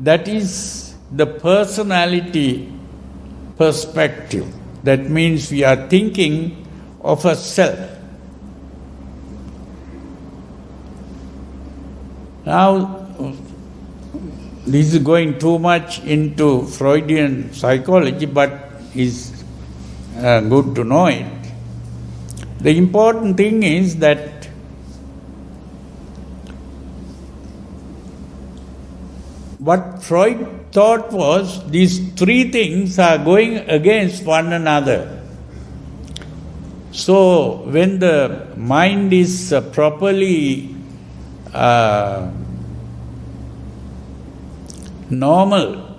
That is the personality perspective. That means we are thinking of a self. Now, this is going too much into Freudian psychology, but is good to know it. The important thing is that what Freud thought was these three things are going against one another. So when the mind is properly normal,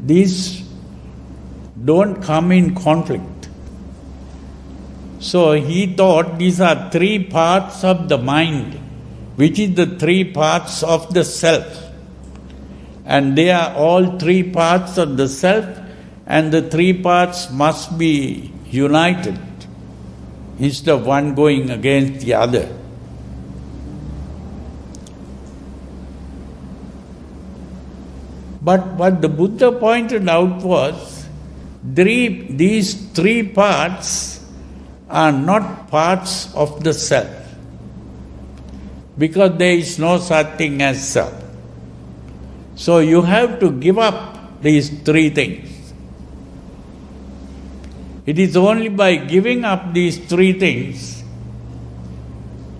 these don't come in conflict. So he thought these are three parts of the mind, which is the three parts of the self. And they are all three parts of the self, and the three parts must be united instead of one going against the other. But what the Buddha pointed out was, these three parts are not parts of the self, because there is no such thing as self. So you have to give up these three things. It is only by giving up these three things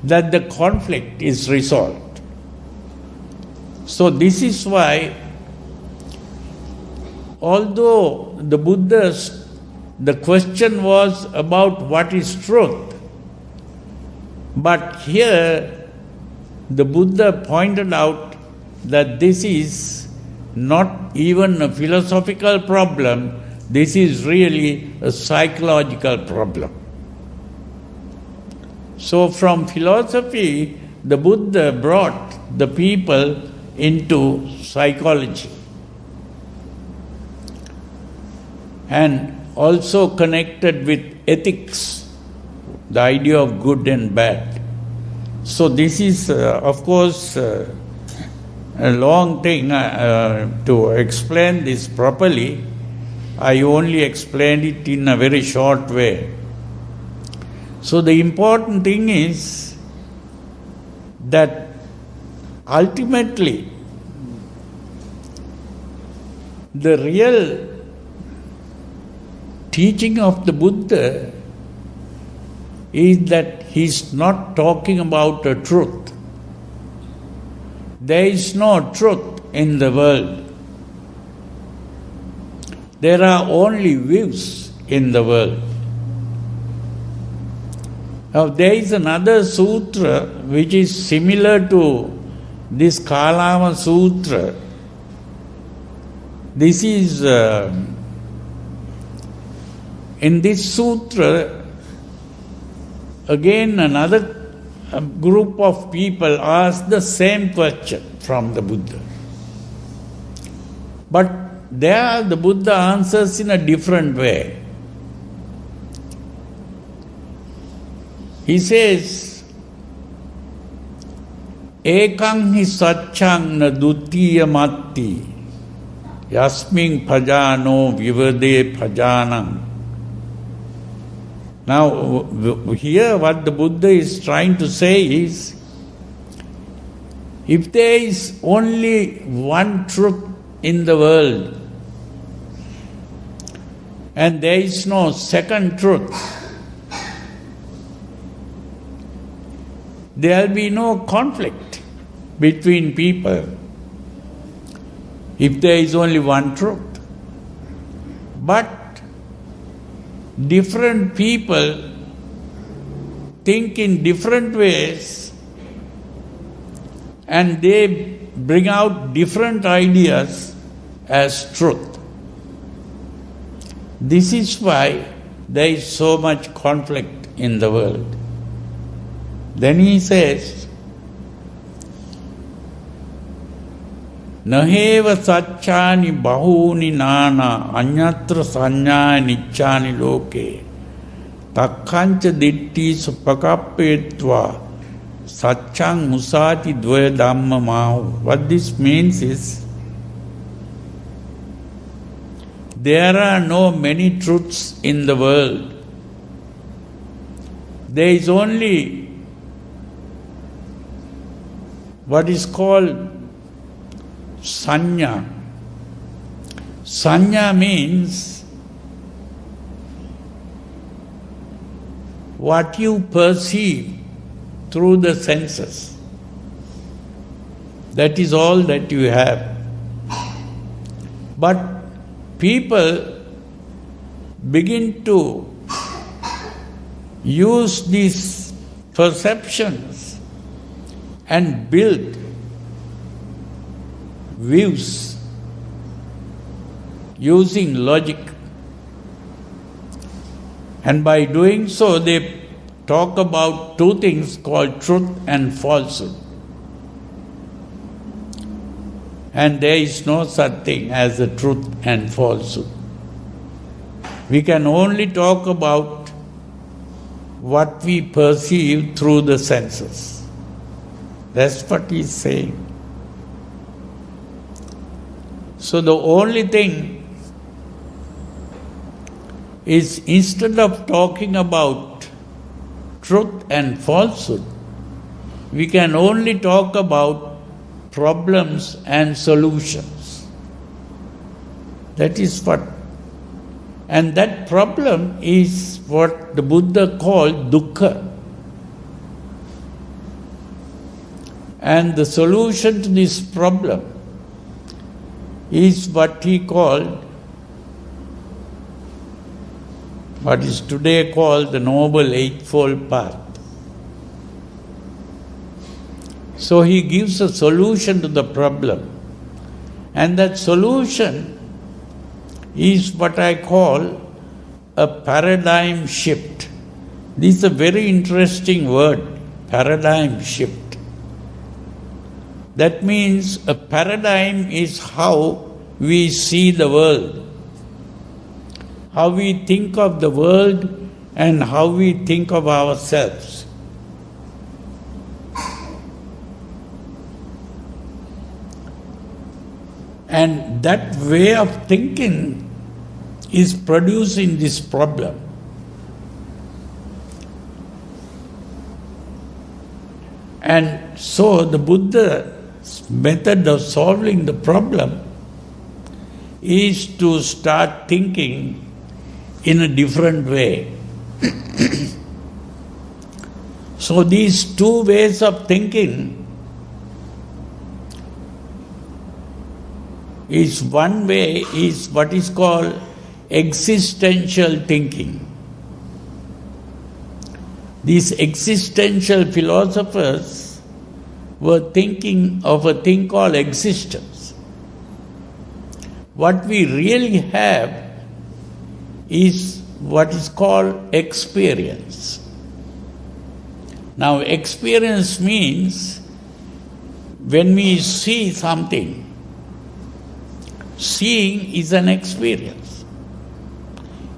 that the conflict is resolved. So this is why although the question was about what is truth, but here the Buddha pointed out that this is not even a philosophical problem, this is really a psychological problem. So from philosophy, the Buddha brought the people into psychology and also connected with ethics, the idea of good and bad. So this is, of course, a long thing to explain this properly. I only explained it in a very short way. So the important thing is that ultimately the real teaching of the Buddha is that he is not talking about a truth. There is no truth in the world. There are only views in the world. Now there is another sutra which is similar to this Kalama Sutra. This is, in this sutra, again another group of people asked the same question from the Buddha. But there the Buddha answers in a different way. He says, Ekang hi satchang na dutiya matti yasming phajano vivade phajanam. Now, here what the Buddha is trying to say is, if there is only one truth in the world and there is no second truth, there will be no conflict between people if there is only one truth. But different people think in different ways and they bring out different ideas as truth. This is why there is so much conflict in the world. Then he says, Naheva satchani bahuni nana anyatra sanyani nichani loke takkancha ditti supakappetva satchang musati dvaya dhamma mahu. What this means is, there are no many truths in the world. There is only what is called sanya. Sanya means what you perceive through the senses. That is all that you have. But people begin to use these perceptions and build views using logic. And by doing so, they talk about two things called truth and falsehood. And there is no such thing as a truth and falsehood. We can only talk about what we perceive through the senses. That's what he's saying. So the only thing is, instead of talking about truth and falsehood, we can only talk about problems and solutions. That is what. And that problem is what the Buddha called dukkha. And the solution to this problem is what he called what is today called the Noble Eightfold Path. So he gives a solution to the problem. And that solution is what I call a paradigm shift. This is a very interesting word, paradigm shift. That means a paradigm is how we see the world, how we think of the world and how we think of ourselves. And that way of thinking is producing this problem. And so the Buddha's method of solving the problem is to start thinking in a different way. So these two ways of thinking is one way is what is called existential thinking. These existential philosophers were thinking of a thing called existence. What we really have is what is called experience. Now, experience means when we see something, seeing is an experience.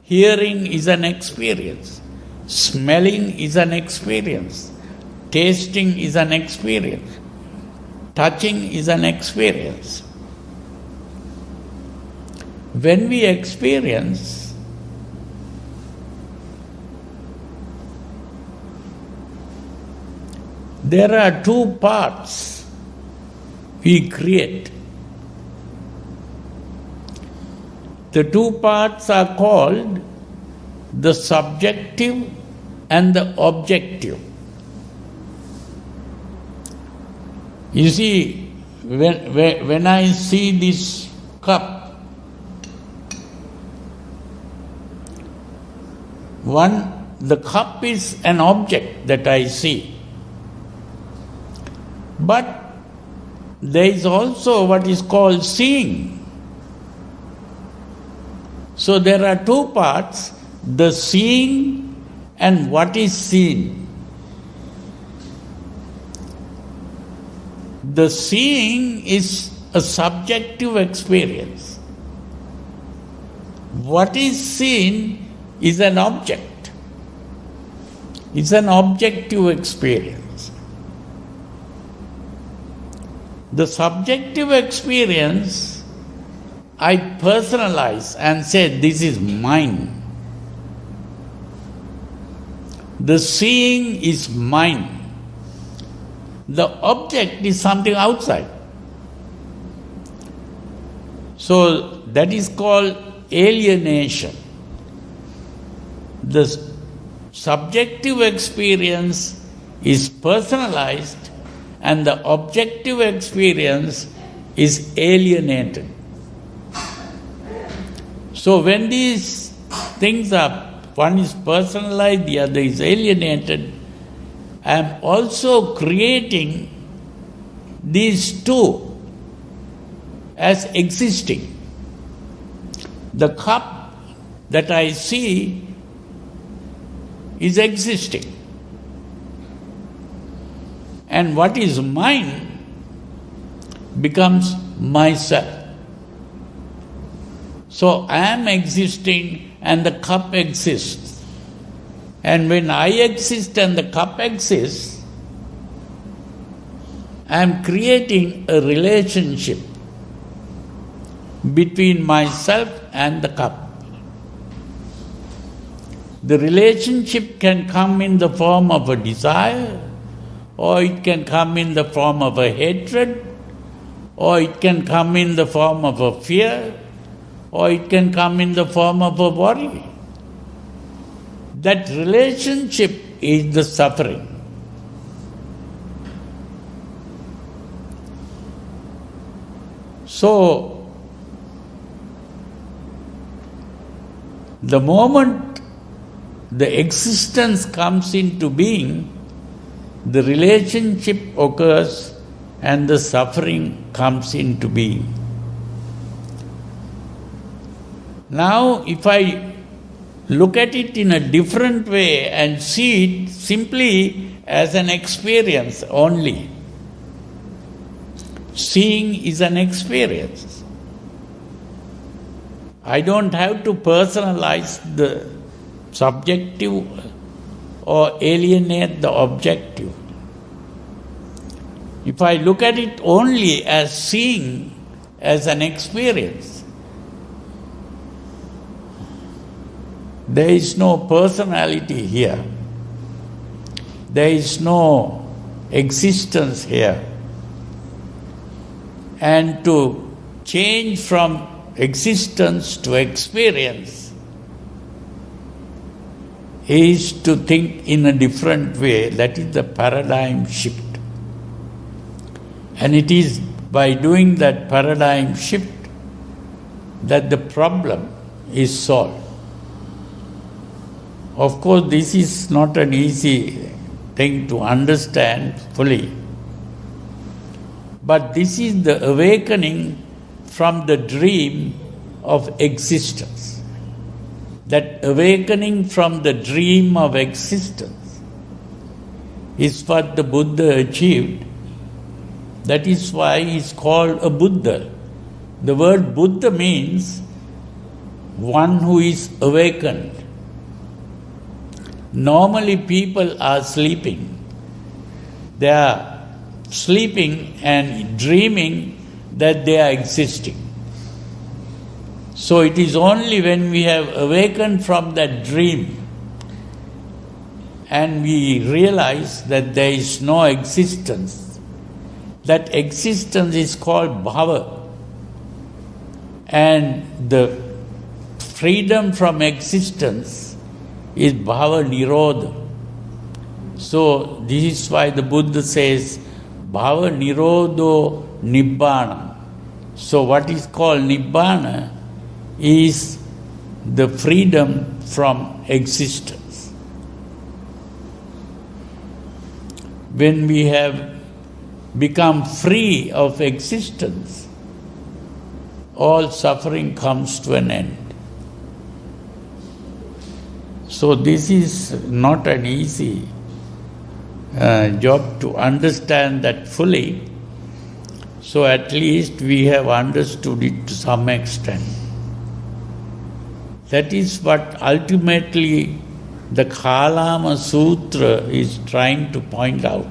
Hearing is an experience. Smelling is an experience. Tasting is an experience. Touching is an experience. When we experience, there are two parts we create. The two parts are called the subjective and the objective. You see, when I see this cup, the cup is an object that I see. But there is also what is called seeing. So there are two parts, the seeing and what is seen. The seeing is a subjective experience. What is seen is an object. It's an objective experience. The subjective experience I personalize and say, this is mine. The seeing is mine. The object is something outside. So that is called alienation. The subjective experience is personalized and the objective experience is alienated. So when these things are, one is personalized, the other is alienated, I am also creating these two as existing. The cup that I see is existing. And what is mine becomes myself. So I am existing and the cup exists. And when I exist and the cup exists, I am creating a relationship between myself and the cup. The relationship can come in the form of a desire, or it can come in the form of a hatred, or it can come in the form of a fear, or it can come in the form of a worry. That relationship is the suffering. So, the moment the existence comes into being, the relationship occurs and the suffering comes into being. Now, if I look at it in a different way and see it simply as an experience only, seeing is an experience. I don't have to personalize the subjective or alienate the objective. If I look at it only as seeing as an experience, there is no personality here. There is no existence here. And to change from existence to experience is to think in a different way. That is the paradigm shift. And it is by doing that paradigm shift that the problem is solved. Of course, this is not an easy thing to understand fully. But this is the awakening from the dream of existence. That awakening from the dream of existence is what the Buddha achieved. That is why he is called a Buddha. The word Buddha means one who is awakened. Normally people are sleeping. They are sleeping and dreaming that they are existing. So it is only when we have awakened from that dream and we realize that there is no existence, that existence is called bhava. And the freedom from existence is bhava nirodha. So this is why the Buddha says bhava nirodho nibbana. So what is called nibbana is the freedom from existence. When we have become free of existence, all suffering comes to an end. So this is not an easy job to understand that fully. So at least we have understood it to some extent. That is what ultimately the Kalama Sutra is trying to point out.